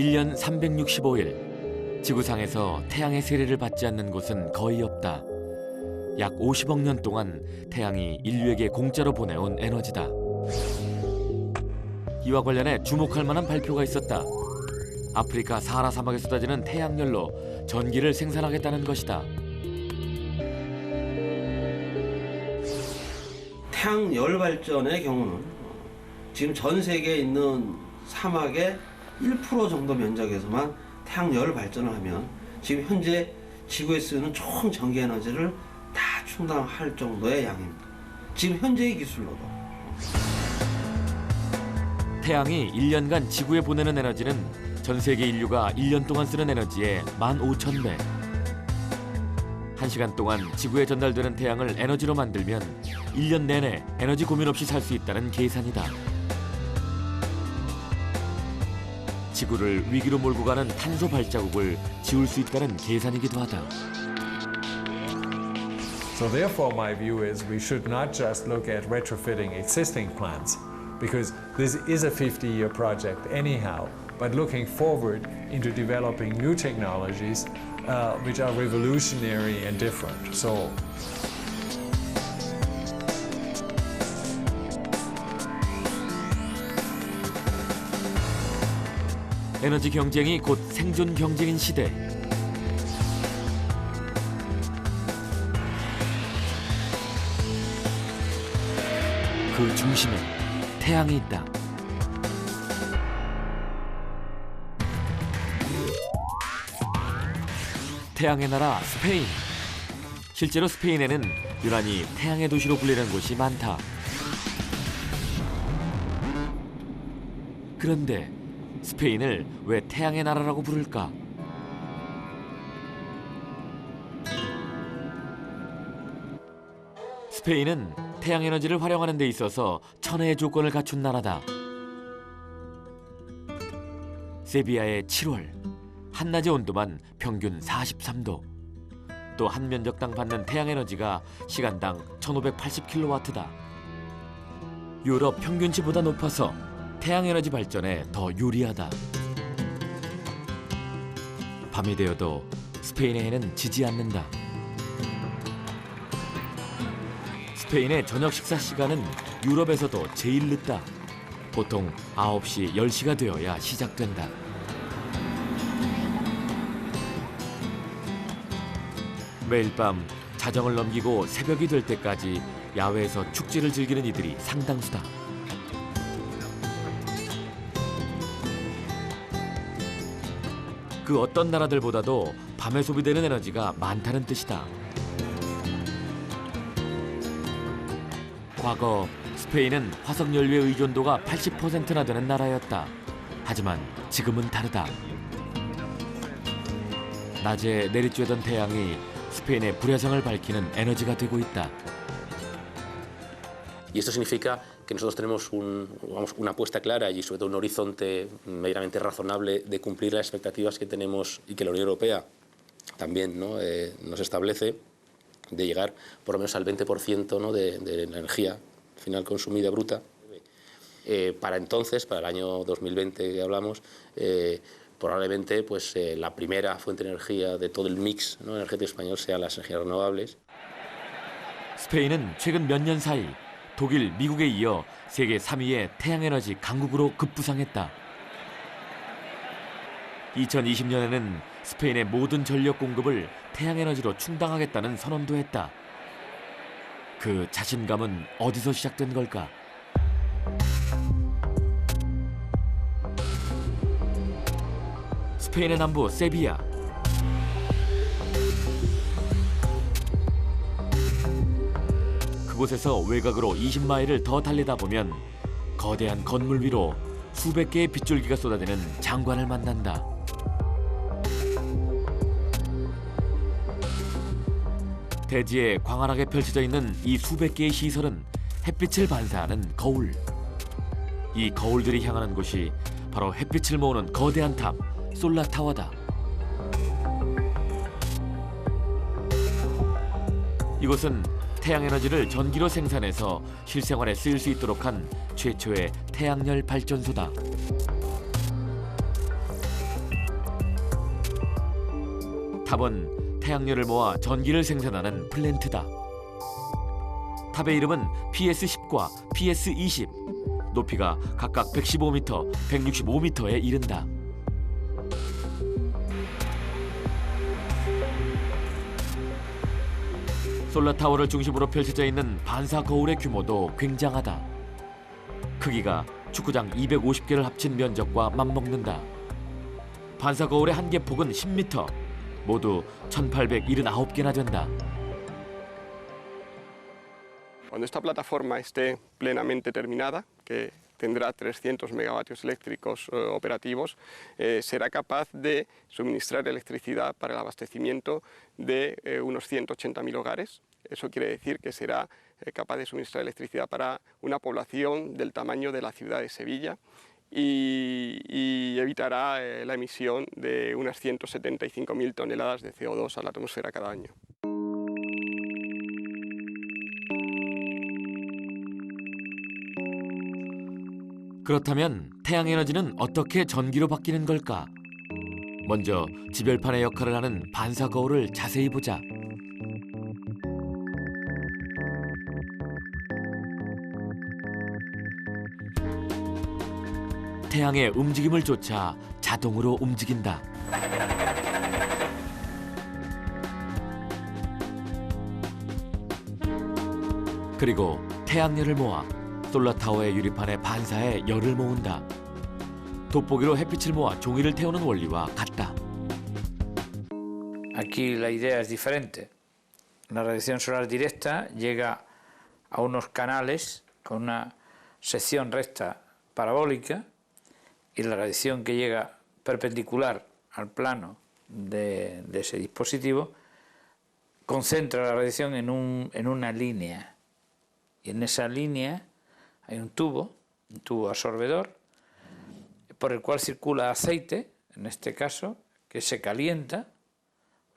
1년 365일 지구상에서 태양의 세례를 받지 않는 곳은 거의 없다. 약 50억 년 동안 태양이 인류에게 공짜로 보내온 에너지다. 이와 관련해 주목할 만한 발표가 있었다. 아프리카 사하라 사막에 쏟아지는 태양열로 전기를 생산하겠다는 것이다. 태양열 발전의 경우는 지금 전 세계에 있는 사막의 1% 정도 면적에서만 태양열 발전을 하면 지금 현재 지구에 쓰이는 총 전기 에너지를 다 충당할 정도의 양입니다. 지금 현재의 기술로도. 태양이 1년간 지구에 보내는 에너지는 전 세계 인류가 1년 동안 쓰는 에너지의 15,000배. 1시간 동안 지구에 전달되는 태양을 에너지로 만들면 1년 내내 에너지 고민 없이 살 수 있다는 계산이다. 지구를 위기로 몰고 가는 탄소 발자국을 지울 수 있다는 계산이기도 하다. So therefore my view is we should not just look at retrofitting existing plants because this is a 50-year project anyhow, but looking forward into developing new technologies which are revolutionary and different. So 에너지 경쟁이 곧 생존 경쟁인 시대. 그 중심에 태양이 있다. 태양의 나라 스페인. 실제로 스페인에는 유난히 태양의 도시로 불리는 곳이 많다. 그런데 스페인을 왜 태양의 나라라고 부를까? 스페인은 태양 에너지를 활용하는 데 있어서 천혜의 조건을 갖춘 나라다. 세비야의 7월, 한낮의 온도만 평균 43도. 또 한 면적당 받는 태양 에너지가 시간당 1580kW다. 유럽 평균치보다 높아서 태양 에너지 발전에 더 유리하다. 밤이 되어도 스페인의 해는 지지 않는다. 스페인의 저녁 식사 시간은 유럽에서도 제일 늦다. 보통 9시, 10시가 되어야 시작된다. 매일 밤 자정을 넘기고 새벽이 될 때까지 야외에서 축제를 즐기는 이들이 상당수다. 그 어떤 나라들보다도 밤에 소비되는 에너지가 많다는 뜻이다. 과거 스페인은 화석연료의 의존도가 80%나 되는 나라였다. 하지만 지금은 다르다. 낮에 내리쬐던 태양이 스페인의 불야성을 밝히는 에너지가 되고 있다. Y esto significa que nosotros tenemos una apuesta clara y sobre todo un horizonte medianamente razonable de cumplir las expectativas que tenemos y que la Unión Europea también, ¿no? Nos establece de llegar por lo menos al 20%, ¿no? de la energía final consumida bruta. Para entonces, para el año 2020 que hablamos, probablemente pues, la primera fuente de energía de todo el mix, ¿no? energético español sean las energías renovables. 스페인은 최근 몇 년 사이 독일, 미국에 이어 세계 3위의 태양에너지 강국으로 급부상했다. 2020년에는 스페인의 모든 전력 공급을 태양에너지로 충당하겠다는 선언도 했다. 그 자신감은 어디서 시작된 걸까? 스페인의 남부 세비야. 그곳에서 외곽으로 20마일을 더 달리다 보면 거대한 건물 위로 수백 개의 빗줄기가 쏟아지는 장관을 만난다. 대지에 광활하게 펼쳐져 있는 이 수백 개의 시설은 햇빛을 반사하는 거울. 이 거울들이 향하는 곳이 바로 햇빛을 모으는 거대한 탑, 솔라타워다. 이곳은 태양에너지를 전기로 생산해서 실생활에 쓰일 수 있도록 한 최초의 태양열 발전소다. 탑은 태양열을 모아 전기를 생산하는 플랜트다. 탑의 이름은 PS10과 PS20. 높이가 각각 115m, 165m에 이른다. 솔라타워를 중심으로 펼쳐져 있는 반사 거울의 규모도 굉장하다. 크기가 축구장 250개를 합친 면적과 맞먹는다. 반사 거울의 한 개 폭은 10m, 모두 1879개나 된다. Cuando esta plataforma esté plenamente terminada, que tendrá 300 megavatios eléctricos operativos, será capaz de suministrar electricidad para el abastecimiento de unos 180.000 hogares. Eso quiere decir que será capaz de suministrar electricidad para una población del tamaño de la ciudad de Sevilla y evitará la emisión de unas 175.000 toneladas de CO2 a la atmósfera cada año. 그렇다면 태양에너지는 어떻게 전기로 바뀌는 걸까? 먼저 지별판의 역할을 하는 반사 거울을 자세히 보자. 태양의 움직임을 쫓아 자동으로 움직인다. 그리고 태양열을 모아 솔라타워의 유리판에 반사해 열을 모은다. 돋보기로 햇빛을 모아 종이를 태우는 원리와 같다. Aquí la idea es diferente. La radiación solar directa llega a unos canales con una sección recta parabólica y la radiación que llega perpendicular al plano de ese dispositivo concentra la radiación en una línea. Y en esa línea hay un tubo absorbedor, por el cual circula aceite, en este caso, que se calienta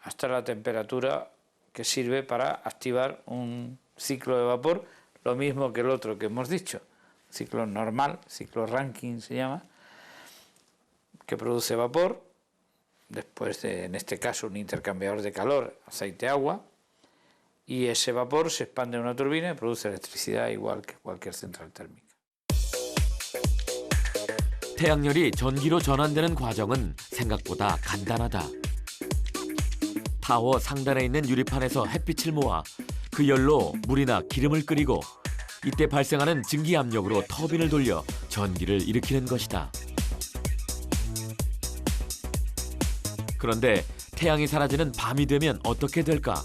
hasta la temperatura que sirve para activar un ciclo de vapor, lo mismo que el otro que hemos dicho, ciclo normal, ciclo Rankine se llama, que produce vapor, después de, en este caso, un intercambiador de calor, aceite-agua, y ese vapor se expande en una turbina y produce electricidad igual que cualquier central térmica. 태양열이 전기로 전환되는 과정은 생각보다 간단하다. 타워 상단에 있는 유리판에서 햇빛을 모아 그 열로 물이나 기름을 끓이고 이때 발생하는 증기 압력으로 터빈을 돌려 전기를 일으키는 것이다. 그런데 태양이 사라지는 밤이 되면 어떻게 될까?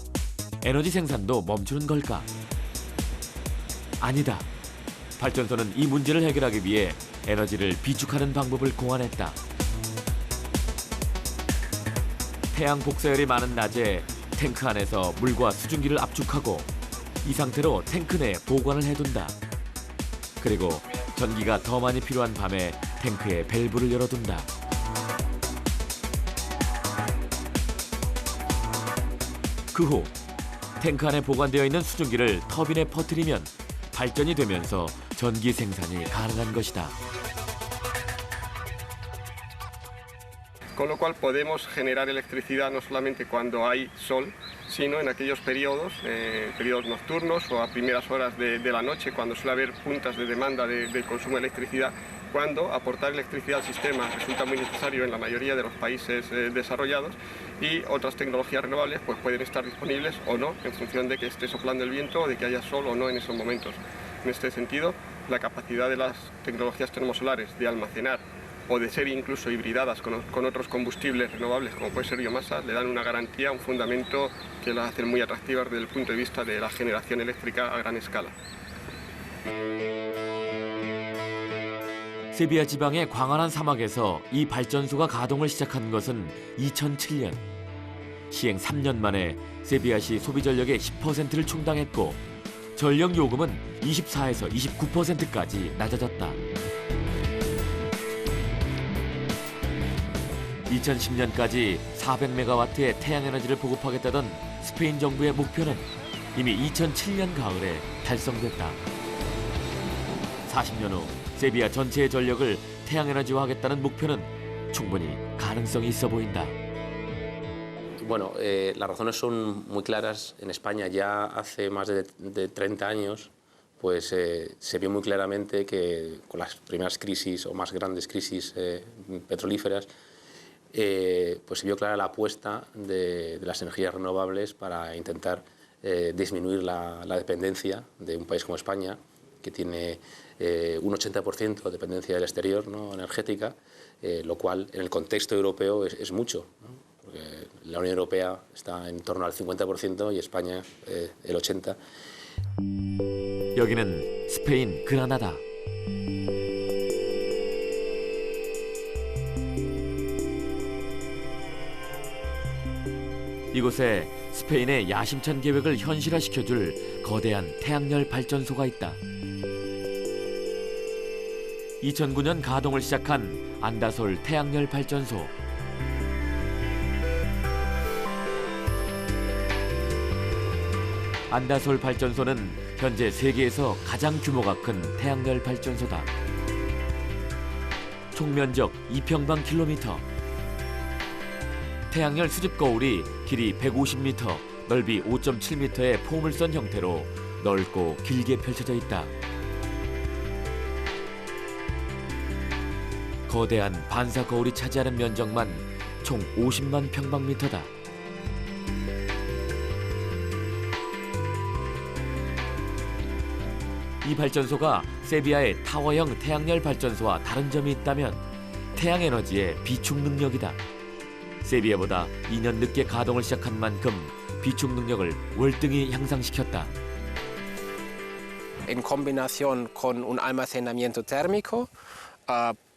에너지 생산도 멈추는 걸까? 아니다. 발전소는 이 문제를 해결하기 위해 에너지를 비축하는 방법을 고안했다. 태양 복사열이 많은 낮에 탱크 안에서 물과 수증기를 압축하고 이 상태로 탱크 내에 보관을 해둔다. 그리고 전기가 더 많이 필요한 밤에 탱크의 밸브를 열어둔다. 그 후 탱크 안에 보관되어 있는 수증기를 터빈에 퍼뜨리면 발전이 되면서 전기 생산이 가능한 것이다. Con lo cual podemos generar electricidad no solamente cuando hay sol, sino en aquellos periodos nocturnos o a primeras horas de la noche, cuando suele haber puntas de demanda de consumo de electricidad, cuando aportar electricidad al sistema resulta muy necesario en la mayoría de los países desarrollados y otras tecnologías renovables pues pueden estar disponibles o no en función de que esté soplando el viento o de que haya sol o no en esos momentos. En este sentido, la capacidad de las tecnologías termosolares de almacenar o de ser incluso hibridadas con otros combustibles renovables como puede ser biomasa, le dan una garantía, un fundamento que las hacen muy atractivas desde el punto de vista de la generación eléctrica a gran escala. 세비야 지방의 광활한 사막에서 이 발전소가 가동을 시작한 것은 2007년. 시행 3년 만에 세비야시 소비 전력의 10%를 충당했고 전력 요금은 24에서 29%까지 낮아졌다. 2010년까지 400메가와트의 태양에너지를 보급하겠다던 스페인 정부의 목표는 이미 2007년 가을에 달성됐다. 40년 후 세비야 전체의 전력을 태양에너지화하겠다는 목표는 충분히 가능성이 있어 보인다. Bueno, las razones son muy claras. En España ya hace más de 30 años pues, se vio muy claramente que con las primeras crisis o más grandes crisis petrolíferas pues se vio clara la apuesta de las energías renovables para intentar disminuir la dependencia de un país como España, que tiene un 80% de dependencia del exterior, ¿no?, energética, lo cual en el contexto europeo es mucho, ¿no? Porque la Unión Europea está en torno al 50% y España el 80%. 여기는 스페인 그라나다. 이곳에 스페인의 야심찬 계획을 현실화시켜줄 거대한 태양열 발전소가 있다. 2009년 가동을 시작한 안다솔 태양열 발전소. 안다솔 발전소는 현재 세계에서 가장 규모가 큰 태양열 발전소다. 총 면적 2평방킬로미터. 태양열 수집 거울이 길이 150m, 넓이 5.7m의 포물선 형태로 넓고 길게 펼쳐져 있다. 거대한 반사 거울이 차지하는 면적만 총 50만 평방미터다. 이 발전소가 세비야의 타워형 태양열 발전소와 다른 점이 있다면 태양에너지의 비축 능력이다. 세비야보다 2년 늦게 가동을 시작한 만큼 비축 능력을 월등히 향상시켰다. En combinación con un almacenamiento térmico,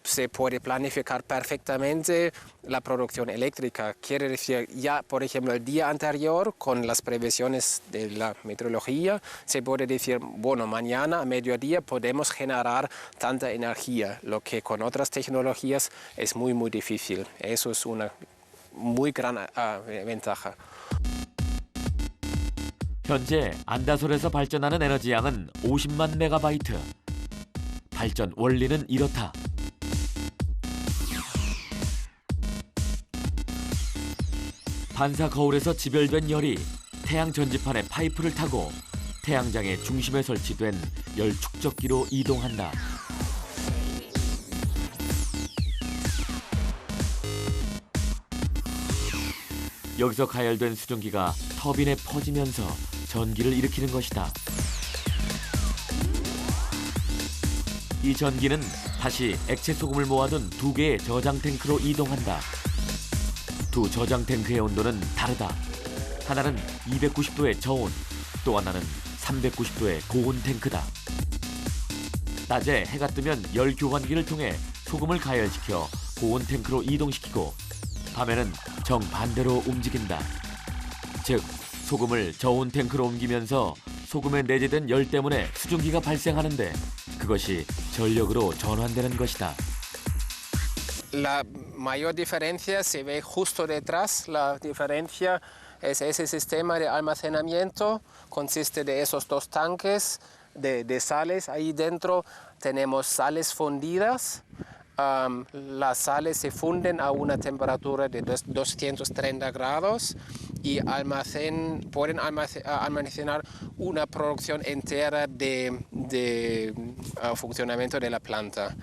se puede planificar perfectamente la producción eléctrica. Quiere decir, ya por ejemplo el día anterior, con las previsiones de la meteorología, se puede decir, bueno, mañana a mediodía podemos generar tanta energía, lo que con otras tecnologías es muy difícil. Eso es una muy gran ventaja. 현재 안다솔에서 발전하는 에너지 양은 50만 메가바이트. 발전 원리는 이렇다. 반사 거울에서 지별된 열이 태양 전지판의 파이프를 타고 태양장의 중심에 설치된 열 축적기로 이동한다. 여기서 가열된 수증기가 터빈에 퍼지면서 전기를 일으키는 것이다. 이 전기는 다시 액체 소금을 모아둔 두 개의 저장 탱크로 이동한다. 두 저장 탱크의 온도는 다르다. 하나는 290도의 저온, 또 하나는 390도의 고온 탱크다. 낮에 해가 뜨면 열 교환기를 통해 소금을 가열시켜 고온 탱크로 이동시키고 밤에는 정반대로 움직인다. 즉, 소금을 저온 탱크로 옮기면서 소금에 내재된 열 때문에 수증기가 발생하는데 그것이 전력으로 전환되는 것이다. La mayor diferencia se ve justo detrás. La diferencia es ese sistema de almacenamiento. Consiste de esos dos tanques de sales. Ahí dentro tenemos sales fundidas. Las sales se funden a una temperatura de 230 grados y pueden almacenar una producción entera de funcionamiento de la planta.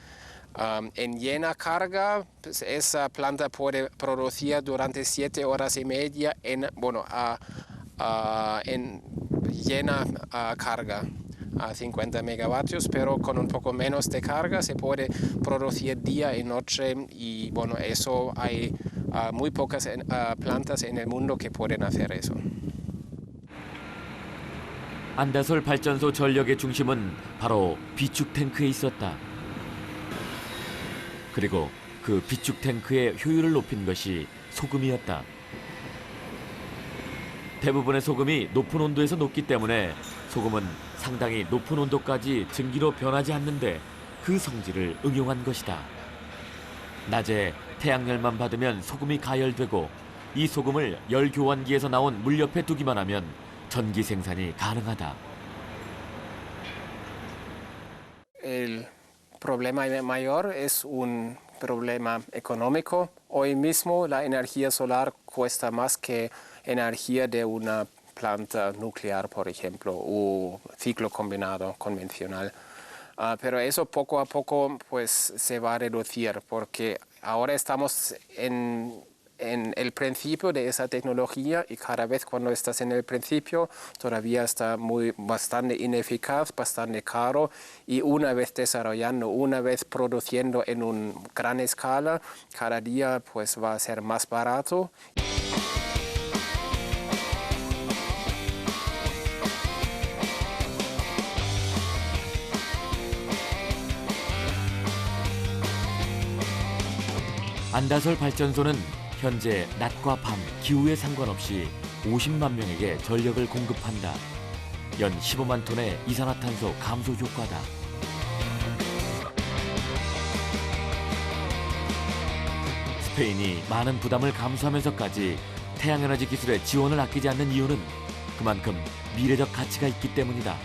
En llena carga, pues esa planta puede producir durante 7 horas y media en llena carga a 50 megavatios, pero con un poco menos de carga se puede producir día y noche y bueno, eso hay muy pocas plantas en el mundo que pueden hacer eso. 안다솔 발전소 전력의 중심은 바로 비축 탱크에 있었다. 그리고 그 비축 탱크의 효율을 높인 것이 소금이었다. 대부분의 소금이 높은 온도에서 녹기 때문에 소금은 상당히 높은 온도까지 증기로 변하지 않는데 그 성질을 응용한 것이다. 낮에 태양열만 받으면 소금이 가열되고 이 소금을 열 교환기에서 나온 물 옆에 두기만 하면 전기 생산이 가능하다. El problema mayor es un problema económico. Hoy mismo la energía solar cuesta más que energía de una planta nuclear, por ejemplo, o ciclo combinado convencional. Pero eso poco a poco pues, se va a reducir porque ahora estamos en el principio de esa tecnología y cada vez cuando estás en el principio todavía está bastante ineficaz, bastante caro y una vez desarrollando, una vez produciendo en una gran escala, cada día pues, va a ser más barato. 안다솔 발전소는 현재 낮과 밤, 기후에 상관없이 50만 명에게 전력을 공급한다. 연 15만 톤의 이산화탄소 감소 효과다. 스페인이 많은 부담을 감수하면서까지 태양에너지 기술에 지원을 아끼지 않는 이유는 그만큼 미래적 가치가 있기 때문이다.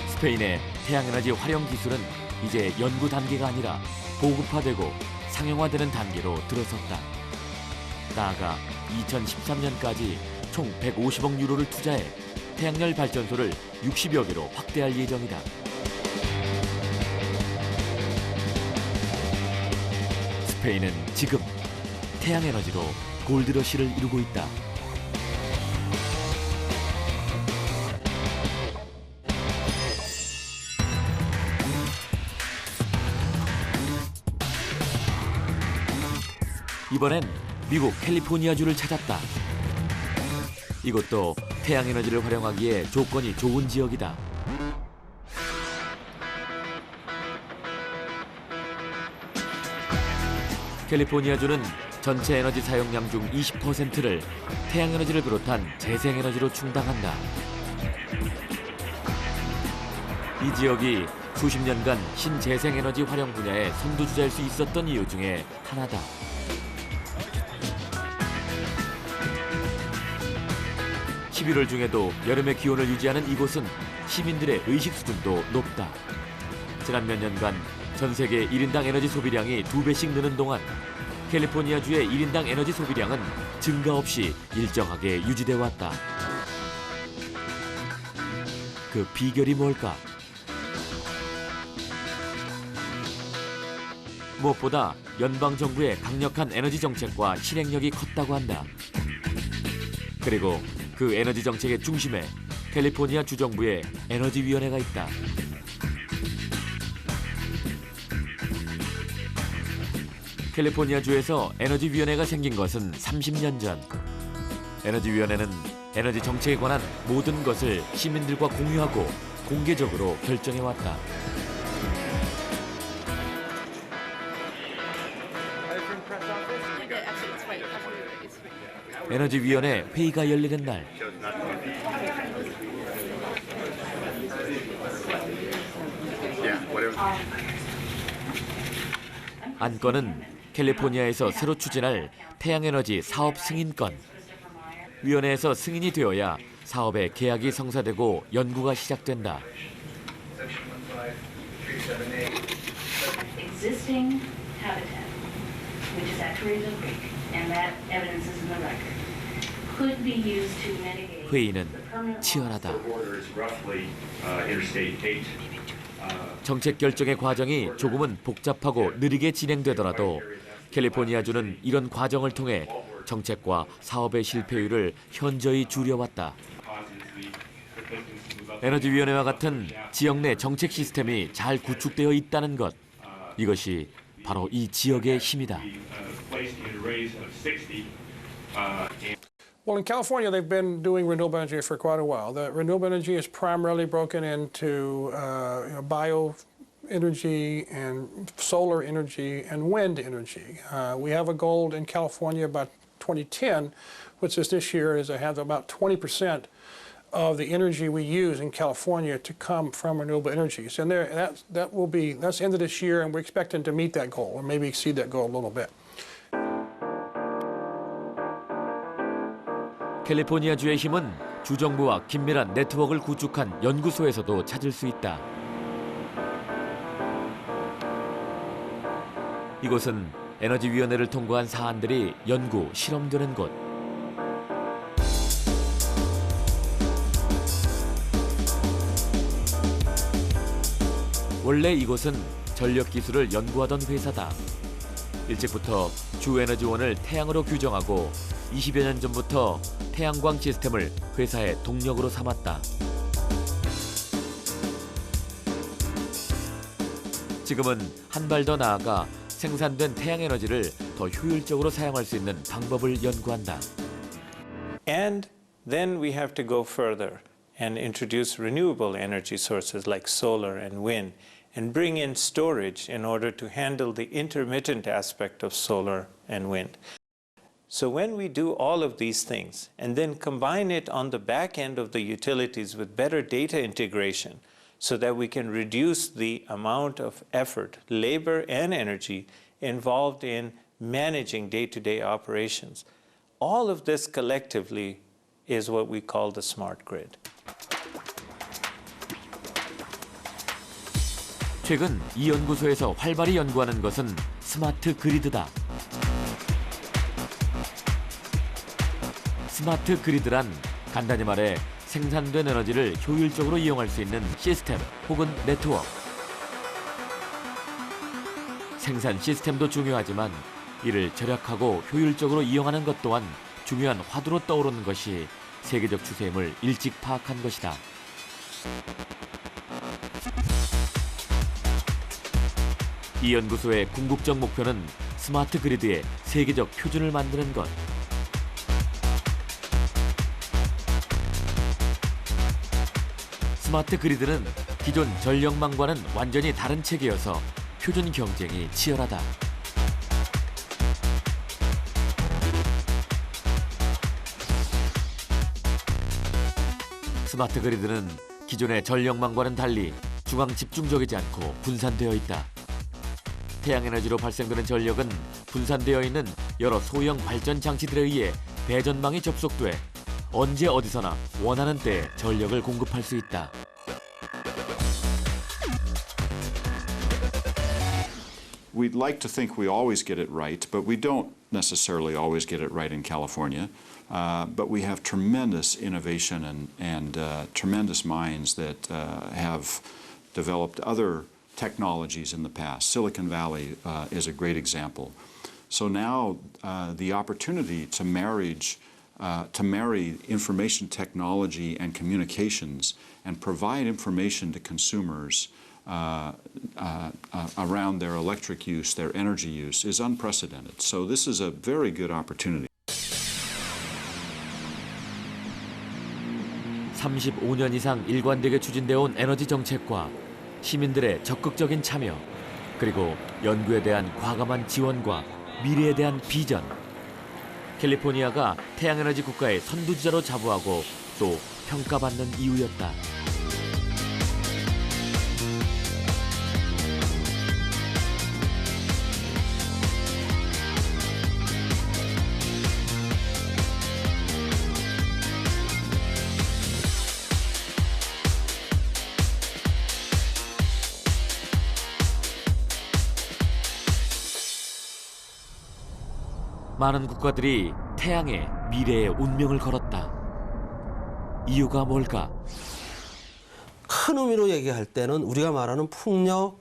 스페인의 태양에너지 활용 기술은 이제 연구 단계가 아니라 보급화되고 상용화되는 단계로 들어섰다. 나아가 2013년까지 총 150억 유로를 투자해 태양열 발전소를 60여 개로 확대할 예정이다. 스페인은 지금 태양에너지로 골드러시를 이루고 있다. 이번엔 미국 캘리포니아주를 찾았다. 이곳도 태양에너지를 활용하기에 조건이 좋은 지역이다. 캘리포니아주는 전체 에너지 사용량 중 20%를 태양에너지를 비롯한 재생에너지로 충당한다. 이 지역이 수십 년간 신재생에너지 활용 분야에 선두주자일 수 있었던 이유 중에 하나다. 11월 중에도 여름의 기온을 유지하는 이곳은 시민들의 의식 수준도 높다. 지난 몇 년간 전 세계 1인당 에너지 소비량이 2배씩 느는 동안 캘리포니아주의 1인당 에너지 소비량은 증가 없이 일정하게 유지돼 왔다. 그 비결이 뭘까? 무엇보다 연방정부의 강력한 에너지 정책과 실행력이 컸다고 한다. 그리고 그 에너지 정책의 중심에 캘리포니아 주정부의 에너지위원회가 있다. 캘리포니아주에서 에너지위원회가 생긴 것은 30년 전. 에너지위원회는 에너지 정책에 관한 모든 것을 시민들과 공유하고 공개적으로 결정해왔다. 에너지위원회 회의가 열리는 날. 안건은 캘리포니아에서 새로 추진할 태양에너지 사업 승인건. 위원회에서 승인이 되어야 사업의 계약이 성사되고 연구가 시작된다. Existing habitat, which is at Teresa Creek, and that evidence is in the record, could be used to mitigate. 회의는 치열하다. 정책 결정의 과정이 조금은 복잡하고 느리게 진행되더라도 캘리포니아주는 이런 과정을 통해 정책과 사업의 실패율을 현저히 줄여왔다. 에너지위원회와 같은 지역 내 정책 시스템이 잘 구축되어 있다는 것, 이것이 바로 이 지역의 힘이다. Well, in California, they've been doing renewable energy for quite a while. The renewable energy is primarily broken into bioenergy and solar energy and wind energy. We have a goal in California about 2010, which is this year, is to have about 20% of the energy we use in California to come from renewable energies. And that's the end of this year, and we're expecting to meet that goal, or maybe exceed that goal a little bit. 캘리포니아주의 힘은 주정부와 긴밀한 네트워크를 구축한 연구소에서도 찾을 수 있다. 이곳은 에너지위원회를 통과한 사안들이 연구, 실험되는 곳. 원래 이곳은 전력 기술을 연구하던 회사다. 일찍부터 주에너지원을 태양으로 규정하고 20여 년 전부터 태양광 시스템을 회사의 동력으로 삼았다. 지금은 한 발 더 나아가 생산된 태양에너지를 더 효율적으로 사용할 수 있는 방법을 연구한다. And then we have to go further and introduce renewable energy sources like solar and wind and bring in storage in order to handle the intermittent aspect of solar and wind. So when we do all of these things and then combine it on the back end of the utilities with better data integration so that we can reduce the amount of effort, labor and energy involved in managing day-to-day operations, all of this collectively is what we call the smart grid. 최근 이 연구소에서 활발히 연구하는 것은 스마트 그리드다. 스마트 그리드란 간단히 말해 생산된 에너지를 효율적으로 이용할 수 있는 시스템 혹은 네트워크. 생산 시스템도 중요하지만 이를 절약하고 효율적으로 이용하는 것 또한 중요한 화두로 떠오르는 것이 세계적 추세임을 일찍 파악한 것이다. 이 연구소의 궁극적 목표는 스마트 그리드의 세계적 표준을 만드는 것. 스마트 그리드는 기존 전력망과는 완전히 다른 체계여서 표준 경쟁이 치열하다. 스마트 그리드는 기존의 전력망과는 달리 중앙 집중적이지 않고 분산되어 있다. 태양에너지로 발생되는 전력은 분산되어 있는 여러 소형 발전 장치들에 의해 배전망이 접속돼 언제 어디서나 원하는 때에 전력을 공급할 수 있다. We'd like to think we always get it right, but we don't necessarily always get it right in California. But we have tremendous innovation and tremendous minds that have developed other technologies in the past. Silicon Valley is a great example. So now the opportunity to marry information technology and communications and provide information to consumers around their electric use, their energy use, is unprecedented. So this is a very good opportunity. 35년 이상 일관되게 추진되어 온 에너지 정책과 시민들의 적극적인 참여, 그리고 연구에 대한 과감한 지원과 미래에 대한 비전. 캘리포니아가 태양에너지 국가의 선두주자로 자부하고 또 평가받는 이유였다. 많은 국가들이 태양에 미래의 운명을 걸었다. 이유가 뭘까? 큰 의미로 얘기할 때는 우리가 말하는 풍력,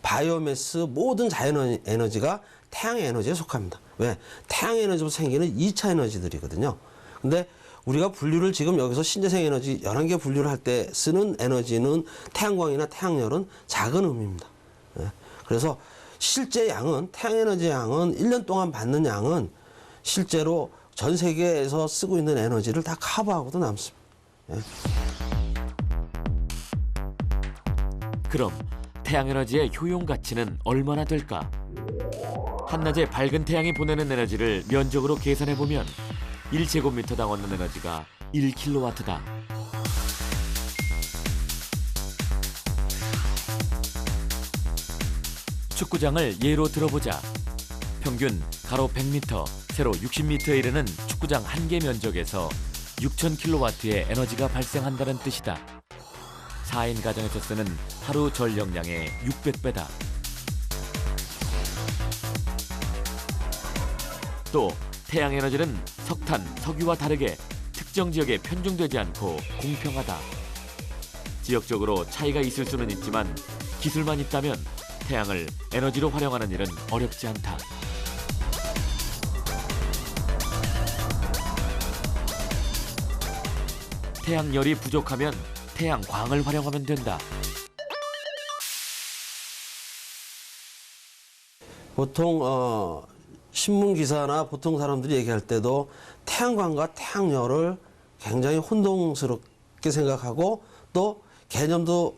바이오매스, 모든 자연에너지가 태양에너지에 속합니다. 왜? 태양에너지로 생기는 2차 에너지들이거든요. 근데 우리가 분류를 지금 여기서 신재생 에너지 11개 분류를 할 때 쓰는 에너지는 태양광이나 태양열은 작은 의미입니다. 그래서 실제 양은, 태양에너지 양은 1년 동안 받는 양은 실제로 전 세계에서 쓰고 있는 에너지를 다 커버하고도 남습니다. 그럼 태양에너지의 효용 가치는 얼마나 될까? 한낮에 밝은 태양이 보내는 에너지를 면적으로 계산해보면 1제곱미터당 얻는 에너지가 1kW다. 축구장을 예로 들어보자. 평균 가로 100m, 세로 60m에 이르는 축구장 한 개 면적에서 6,000kW의 에너지가 발생한다는 뜻이다. 4인 가정에서 쓰는 하루 전력량의 600배다. 또 태양 에너지는 석탄, 석유와 다르게 특정 지역에 편중되지 않고 공평하다. 지역적으로 차이가 있을 수는 있지만 기술만 있다면 태양을 에너지로 활용하는 일은 어렵지 않다. 태양열이 부족하면 태양광을 활용하면 된다. 보통 신문 기사나 보통 사람들이 얘기할 때도 태양광과 태양열을 굉장히 혼동스럽게 생각하고 또 개념도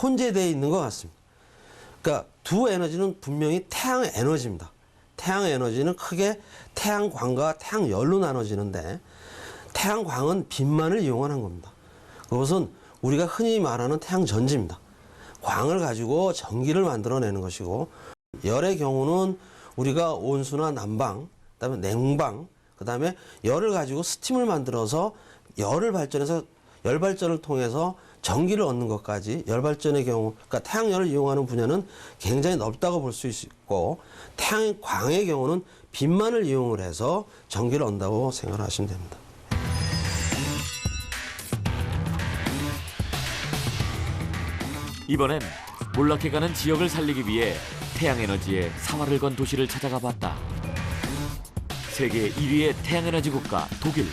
혼재되어 있는 것 같습니다. 그러니까 두 에너지는 분명히 태양 에너지입니다. 태양 에너지는 크게 태양광과 태양열로 나눠지는데 태양광은 빛만을 이용하는 겁니다. 그것은 우리가 흔히 말하는 태양전지입니다. 광을 가지고 전기를 만들어내는 것이고 열의 경우는 우리가 온수나 난방, 그다음에 냉방, 그다음에 열을 가지고 스팀을 만들어서 열을 발전해서 열 발전을 통해서 전기를 얻는 것까지 열 발전의 경우, 그러니까 태양열을 이용하는 분야는 굉장히 넓다고 볼 수 있고 태양광의 경우는 빛만을 이용을 해서 전기를 얻는다고 생각하시면 됩니다. 이번엔 몰락해가는 지역을 살리기 위해 태양에너지에 사활을 건 도시를 찾아가 봤다. 세계 1위의 태양에너지 국가 독일.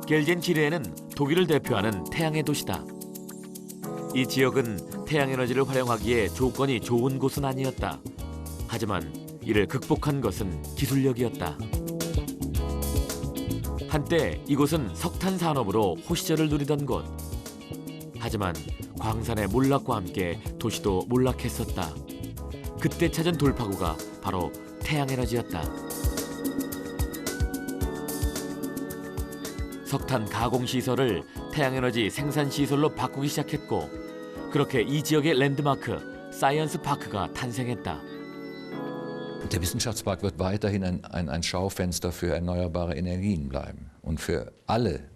겔젠키르에는 독일을 대표하는 태양의 도시다. 이 지역은 태양에너지를 활용하기에 조건이 좋은 곳은 아니었다. 하지만 이를 극복한 것은 기술력이었다. 한때 이곳은 석탄 산업으로 호시절을 누리던 곳. 하지만 광산의 몰락과 함께 도시도 몰락했었다. 그때 찾은 돌파구가 바로 태양에너지였다. 석탄 가공시설을 태양에너지 생산시설로 바꾸기 시작했고 그렇게 이 지역의 랜드마크 사이언스 파크가 탄생했다. Der Wissenschaftspark wird weiterhin ein Schaufenster für erneuerbare Energien bleiben und für alle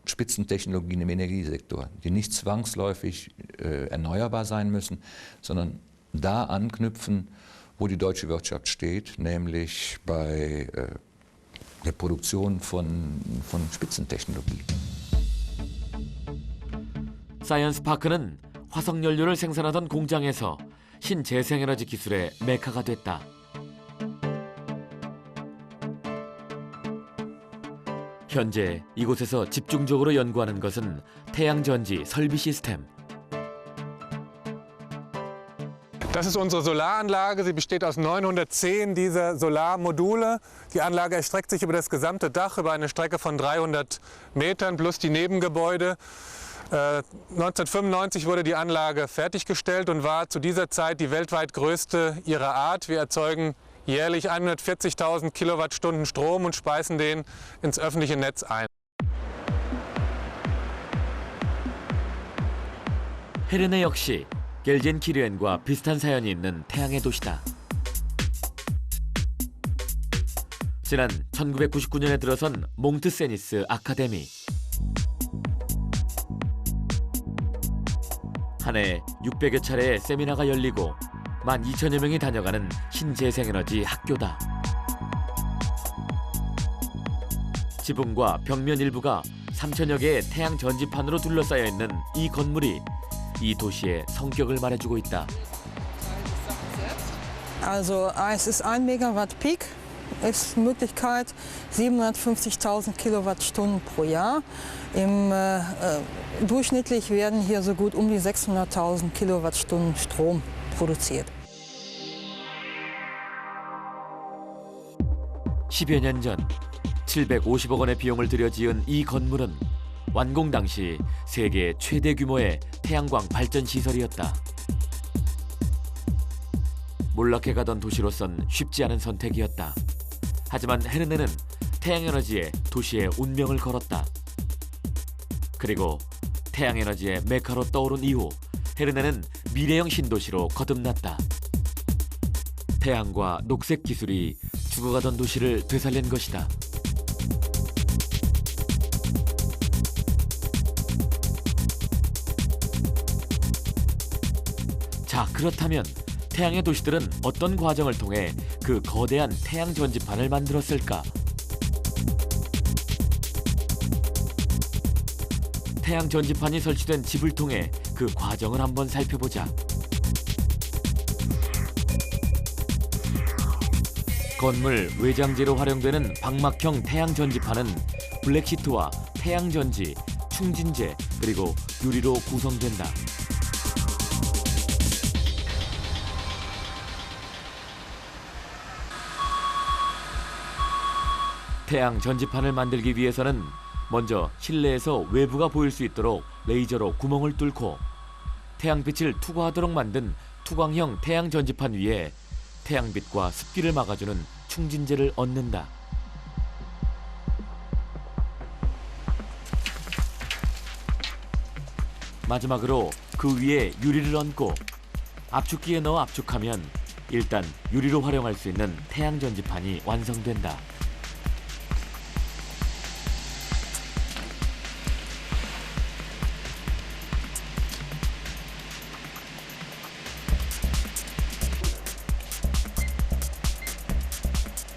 Spitzentechnologien im Energiesektor, die nicht zwangsläufig erneuerbar sein müssen, sondern da anknüpfen, wo die deutsche Wirtschaft steht, nämlich bei der Produktion von Spitzentechnologie. 사이언스 파크는 화석 연료를 생산하던 공장에서 신재생에너지 기술의 메카가 됐다. 현재 이곳에서 집중적으로 연구하는 것은 태양전지 설비 시스템. Das ist unsere Solaranlage. Sie besteht aus 910 dieser Solarmodule. Die Anlage erstreckt sich über das gesamte Dach, über eine Strecke von 300 Metern plus die Nebengebäude. 1995 wurde die Anlage fertiggestellt und war zu dieser Zeit die weltweit größte ihrer Art. Wir erzeugen jährlich 140.000 Kilowattstunden Strom und speisen den ins öffentliche Netz ein. 헤르네 역시 겔젠키르엔과 비슷한 사연이 있는 태양의 도시다. 지난 1999년에 들어선 몽트세니스 아카데미. 한 해 600여 차례의 세미나가 열리고 12,000여 명이 다녀가는 신재생에너지 학교다. 지붕과 벽면 일부가 3,000여 개의 태양 전지판으로 둘러싸여 있는 이 건물이 이 도시의 성격을 말해주고 있다. Also es ist 1 Megawatt Peak, ist Möglichkeit 750.000 Kilowattstunden pro Jahr. Durchschnittlich werden hier so gut um die 600.000 Kilowattstunden Strom produziert. 10여 년 전 750억 원의 비용을 들여 지은 이 건물은 완공 당시 세계 최대 규모의 태양광 발전 시설이었다. 몰락해가던 도시로선 쉽지 않은 선택이었다. 하지만 헤르네는 태양에너지에 도시의 운명을 걸었다. 그리고 태양에너지의 메카로 떠오른 이후 헤르네는 미래형 신도시로 거듭났다. 태양과 녹색 기술이 죽어가던 도시를 되살린 것이다. 자, 그렇다면 태양의 도시들은 어떤 과정을 통해 그 거대한 태양 전지판을 만들었을까? 태양 전지판이 설치된 집을 통해 그 과정을 한번 살펴보자. 건물 외장재로 활용되는 방막형 태양 전지판은 블랙시트와 태양 전지, 충진재 그리고 유리로 구성된다. 태양 전지판을 만들기 위해서는 먼저 실내에서 외부가 보일 수 있도록 레이저로 구멍을 뚫고 태양빛을 투과하도록 만든 투광형 태양 전지판 위에 태양빛과 습기를 막아주는 충진재를 얹는다. 마지막으로 그 위에 유리를 얹고 압축기에 넣어 압축하면 일단 유리로 활용할 수 있는 태양 전지판이 완성된다.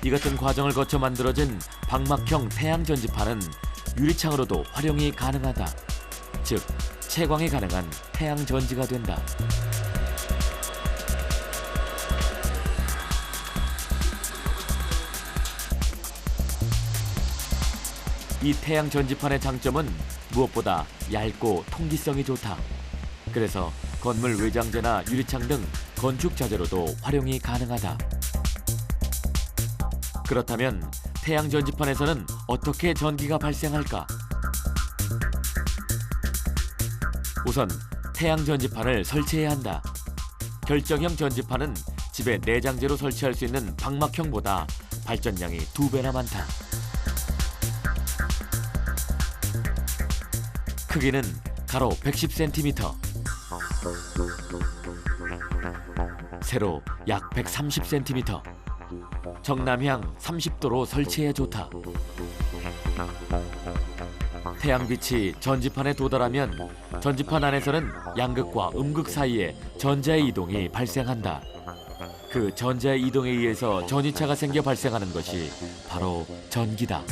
이 같은 과정을 거쳐 만들어진 방막형 태양 전지판은 유리창으로도 활용이 가능하다. 즉, 채광이 가능한 태양 전지가 된다. 이 태양 전지판의 장점은 무엇보다 얇고 통기성이 좋다. 그래서 건물 외장재나 유리창 등 건축 자재로도 활용이 가능하다. 그렇다면 태양 전지판에서는 어떻게 전기가 발생할까? 우선 태양 전지판을 설치해야 한다. 결정형 전지판은 집에 내장재로 설치할 수 있는 방막형보다 발전량이 2배나 많다. 크기는 가로 110cm, 세로 약 130cm, 정남향 30도로 설치해 좋다. 태양빛이 전지판에 도달하면 전지판 안에서는 양극과 음극 사이에 전자의 이동이 발생한다. 그 전자의 이동에 의해서 전이차가 생겨 발생하는 것이 바로 전기다.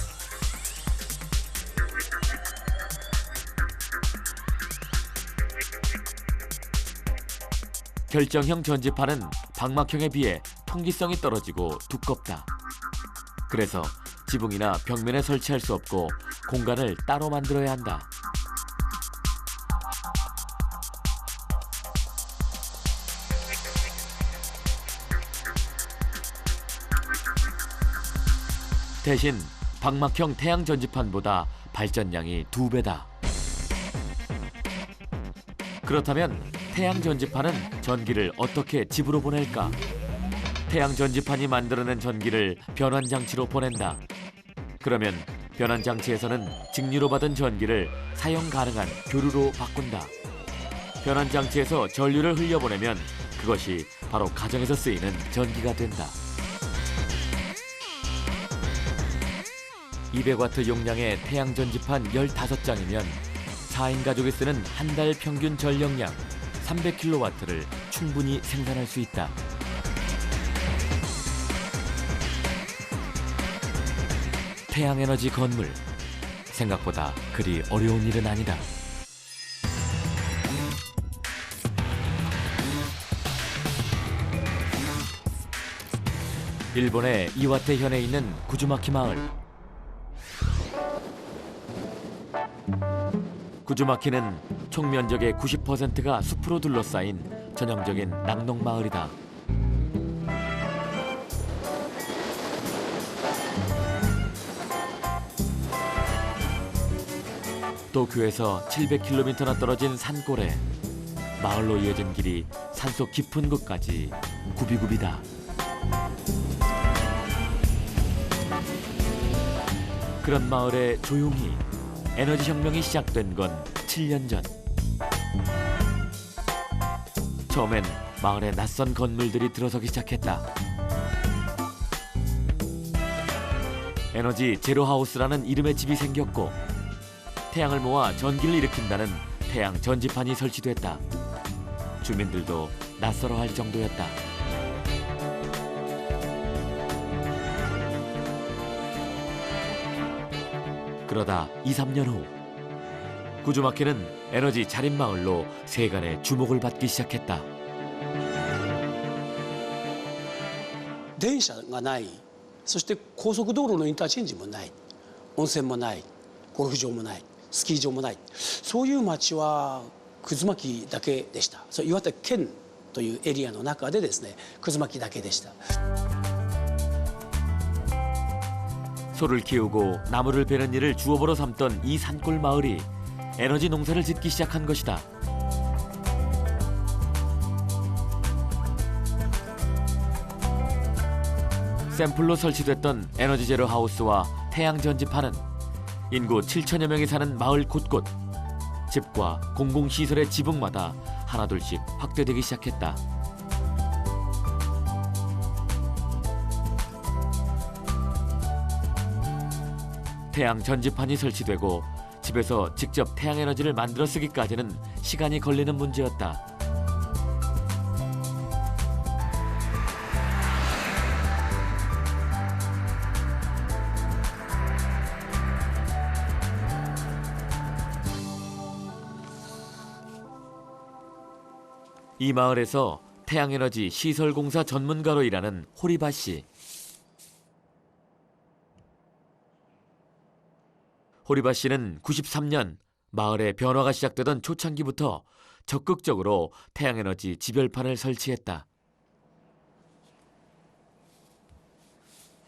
결정형 전지판은 방막형에 비해 통기성이 떨어지고 두껍다. 그래서 지붕이나 벽면에 설치할 수 없고 공간을 따로 만들어야 한다. 대신 방막형 태양 전지판보다 발전량이 2배다. 그렇다면 태양 전지판은 전기를 어떻게 집으로 보낼까? 태양 전지판이 만들어낸 전기를 변환 장치로 보낸다. 그러면 변환 장치에서는 직류로 받은 전기를 사용 가능한 교류로 바꾼다. 변환 장치에서 전류를 흘려보내면 그것이 바로 가정에서 쓰이는 전기가 된다. 200W 용량의 태양 전지판 15장이면 4인 가족이 쓰는 한 달 평균 전력량 300kW를 충분히 생산할 수 있다. 태양에너지 건물, 생각보다 그리 어려운 일은 아니다. 일본의 이와테 현에 있는 구즈마키 마을. 구즈마키는 총 면적의 90%가 숲으로 둘러싸인 전형적인 낙농 마을이다. 도쿄에서 700km나 떨어진 산골에 마을로 이어진 길이 산속 깊은 곳까지 굽이굽이다. 그런 마을에 조용히 에너지 혁명이 시작된 건 7년 전. 처음엔 마을에 낯선 건물들이 들어서기 시작했다. 에너지 제로하우스라는 이름의 집이 생겼고 태양을 모아 전기를 일으킨다는 태양 전지판이 설치됐다. 주민들도 낯설어할 정도였다. 그러다 2, 3년 후 구주마키는 에너지 자립마을로 세간의 주목을 받기 시작했다. 電車がない、そして高速道路のインターチェンジもない、温泉もない、ゴルフ場もない、スキー場もない、そういう町は葛巻だけでした。そう岩手県というエリアの中でですね、葛巻だけでした。 소를 키우고 나무를 베는 일을 주업으로 삼던 이 산골 마을이 에너지 농사를 짓기 시작한 것이다. 샘플로 설치됐던 에너지 제로 하우스와 태양 전지판은 인구 7천여 명이 사는 마을 곳곳 집과 공공시설의 지붕마다 하나둘씩 확대되기 시작했다. 태양 전지판이 설치되고 집에서 직접 태양 에너지를 만들어 쓰기까지는 시간이 걸리는 문제였다. 이 마을에서 태양에너지 시설공사 전문가로 일하는 호리바 씨. 호리바 씨는 93년 마을에 변화가 시작되던 초창기부터 적극적으로 태양에너지 지별판을 설치했다.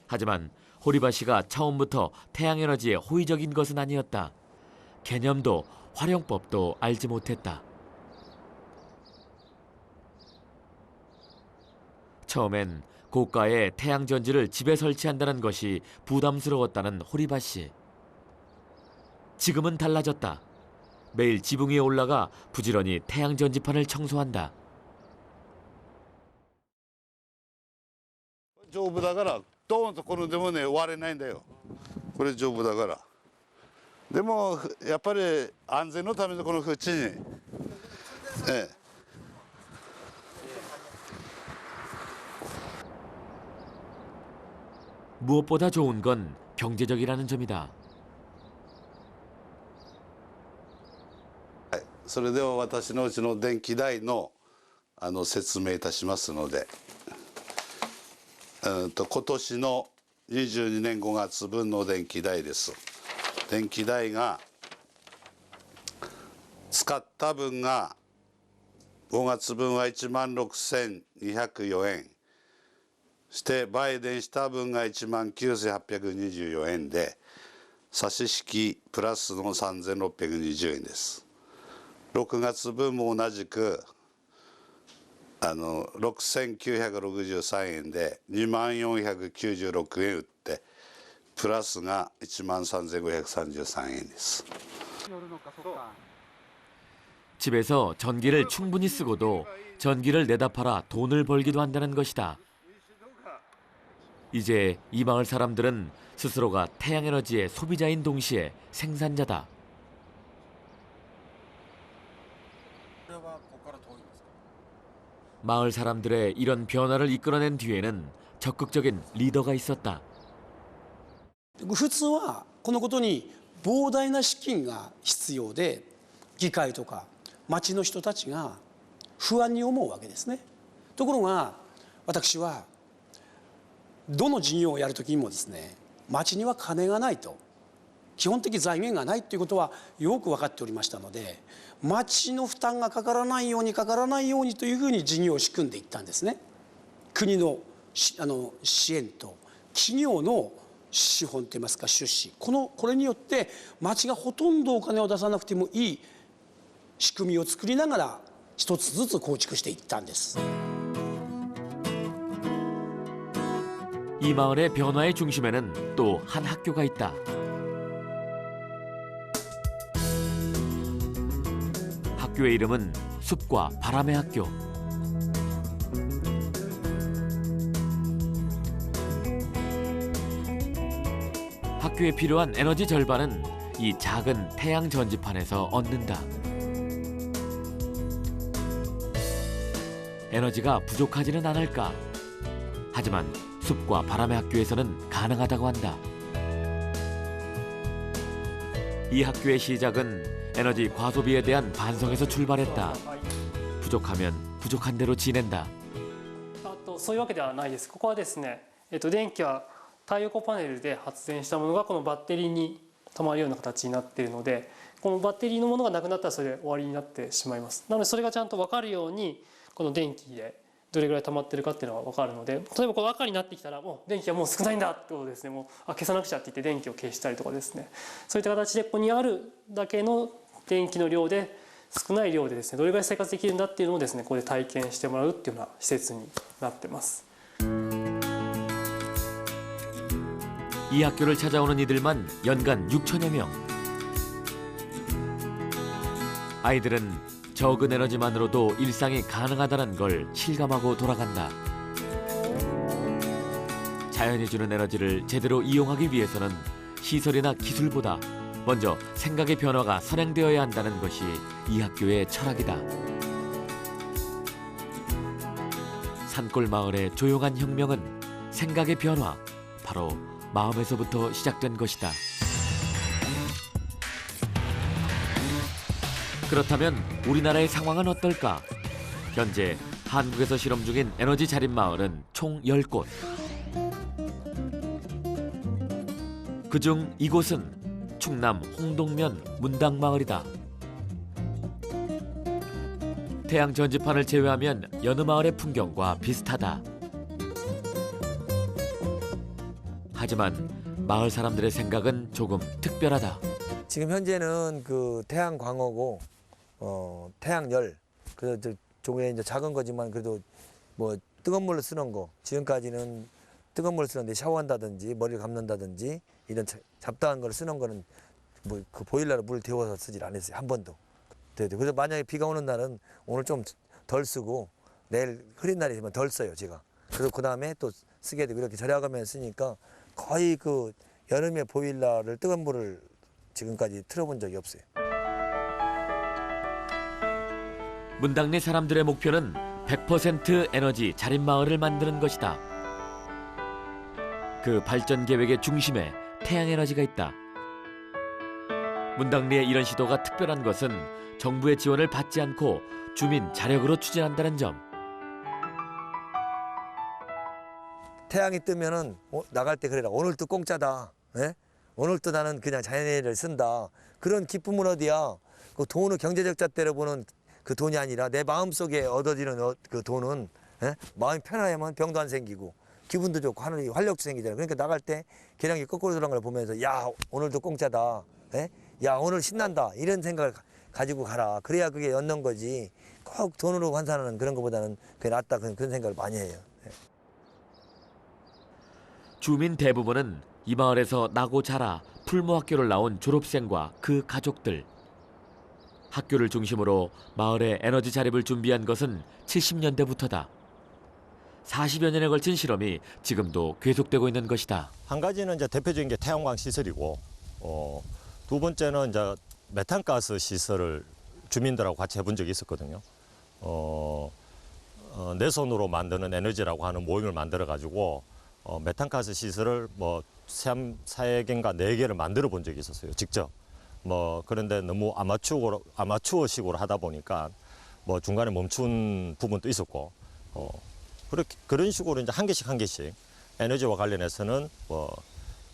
하지만 호리바 씨가 처음부터 태양에너지에 호의적인 것은 아니었다. 개념도 활용법도 알지 못했다. 처음엔 고가의 태양전지를 집에 설치한다는 것이 부담스러웠다는 호리바 씨. 지금은 달라졌다. 매일 지붕 위에 올라가 부지런히 태양전지판을 청소한다. 丈夫だからドーンとこのでもね割れないんだよ。これ丈夫だから。でもやっぱり安全のためのこの縁に。무엇보다 좋은 건 경제적이라는 점이다. それでは私のうちの電気代の説明いたしますので、今年の22年5月分の電気代です。電気代が使った分が5月分は16,204円して売電した分が19,824円で差し引きプラスの3,620円です。6月分も同じく6,963円で23,496円売ってプラスが13,533円です。 집에서 전기를 충분히 쓰고도 전기를 내다 팔아 돈을 벌기도 한다는 것이다. 이제 이 마을 사람들은 스스로가 태양에너지의 소비자인 동시에 생산자다. 마을 사람들의 이런 변화를 이끌어낸 뒤에는 적극적인 리더가 있었다. 普通はこのことに膨大な資金が必要で議会とか町の人たちが不安に思うわけですね。ところが私はどの事業をやるときにもですね、町には金がないと、基本的財源がないということはよく分かっておりましたので、町の負担がかからないようにというふうに事業を仕組んでいったんですね。国の支援と企業の資本といいますか出資、これによって町がほとんどお金を出さなくてもいい仕組みを作りながら一つずつ構築していったんです。 이 마을의 변화의 중심에는 또 한 학교가 있다. 학교의 이름은 숲과 바람의 학교. 학교에 필요한 에너지 절반은 이 작은 태양 전지판에서 얻는다. 에너지가 부족하지는 않을까? 하지만 숲과 바람의 학교에서는 가능하다고 한다. 이 학교의 시작은 에너지 과소비에 대한 반성에서 출발했다. 부족하면 부족한 대로 지낸다. そういうわけではないです。ここはですね、電気は太陽光パネルで発電したものがこのバッテリーに溜まるような形になっているので、このバッテリーのものがなくなったらそれで終わりになってしまいます。なのでそれがちゃんと分かるようにこの電気でどれぐらい溜まってるかっていうのが分かるので、例えばこう赤になってきたらもう電気がもう少ないんだってことですね。もう消さなくちゃって言って電気を消したりとかですね。そういった形でここにあるだけの電気の量で少ない量でですね、どれぐらい生活できるんだっていうのをですね、ここで体験してもらうっていうような施設になってます。 이 학교를 찾아오는 이들만 연간 6천여 명. 아이들은 적은 에너지만으로도 일상이 가능하다는 걸 실감하고 돌아간다. 자연이 주는 에너지를 제대로 이용하기 위해서는 시설이나 기술보다 먼저 생각의 변화가 선행되어야 한다는 것이 이 학교의 철학이다. 산골 마을의 조용한 혁명은 생각의 변화, 바로 마음에서부터 시작된 것이다. 그렇다면 우리나라의 상황은 어떨까? 현재 한국에서 실험 중인 에너지 자립 마을은 총 10곳. 그중 이곳은 충남 홍동면 문당마을이다. 태양 전지판을 제외하면 여느 마을의 풍경과 비슷하다. 하지만 마을 사람들의 생각은 조금 특별하다. 지금 현재는 그 태양 광호고 태양열 그래도 종에 이제 작은 거지만 그래도 뭐 뜨거운 물로 쓰는 거 지금까지는 뜨거운 물을 쓰는데 샤워한다든지 머리를 감는다든지 이런 잡다한 걸 쓰는 거는 뭐 그 보일러로 물 데워서 쓰질 않았어요. 한 번도. 그래서 만약에 비가 오는 날은 오늘 좀 덜 쓰고 내일 흐린 날이면 덜 써요 제가. 그래서 그 다음에 또 쓰게 되고 이렇게 절약하면서 쓰니까 거의 그 여름에 보일러를 뜨거운 물을 지금까지 틀어본 적이 없어요. 문당리 사람들의 목표는 100% 에너지 자립 마을을 만드는 것이다. 그 발전 계획의 중심에 태양에너지가 있다. 문당리의 이런 시도가 특별한 것은 정부의 지원을 받지 않고 주민 자력으로 추진한다는 점. 태양이 뜨면은 나갈 때 그래라. 오늘도 공짜다. 예? 오늘도 나는 그냥 자연에너지를 쓴다. 그런 기쁨은 어디야? 그 돈은 경제적 잣대로 보는 그 돈이 아니라 내 마음속에 얻어지는 그 돈은 예? 마음이 편하면 병도 안 생기고 기분도 좋고 하늘이 활력도 생기잖아요. 그러니까 나갈 때 계량기 거꾸로 돌아간 걸 보면서 야 오늘도 공짜다. 예? 야 오늘 신난다. 이런 생각을 가지고 가라. 그래야 그게 얻는 거지. 꼭 돈으로 환산하는 그런 것보다는 그게 낫다. 그런 생각을 많이 해요. 예. 주민 대부분은 이 마을에서 나고 자라 풀모학교를 나온 졸업생과 그 가족들. 학교를 중심으로 마을의 에너지 자립을 준비한 것은 70년대부터다. 40여 년에 걸친 실험이 지금도 계속되고 있는 것이다. 한 가지는 이제 대표적인 게 태양광 시설이고, 두 번째는 이제 메탄가스 시설을 주민들하고 같이 해본 적이 있었거든요. 내 손으로 만드는 에너지라고 하는 모임을 만들어 가지고 메탄가스 시설을 뭐 3개인가 4개를 만들어 본 적이 있었어요. 직접. 그런데 너무 아마추어식으로 하다 보니까 뭐 중간에 멈춘 부분도 있었고, 그런 식으로 이제 한 개씩 에너지와 관련해서는 뭐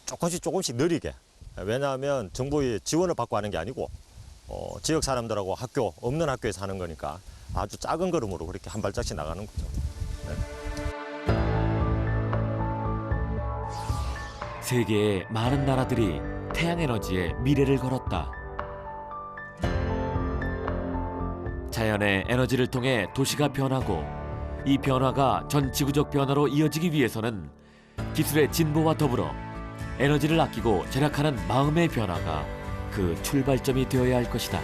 조금씩 느리게. 왜냐하면 정부의 지원을 받고 하는 게 아니고 지역 사람들하고 없는 학교에서 하는 거니까 아주 작은 걸음으로 그렇게 한 발짝씩 나가는 거죠. 네. 세계의 많은 나라들이 태양에너지에 미래를 걸었다. 자연의 에너지를 통해 도시가 변하고 이 변화가 전 지구적 변화로 이어지기 위해서는 기술의 진보와 더불어 에너지를 아끼고 절약하는 마음의 변화가 그 출발점이 되어야 할 것이다.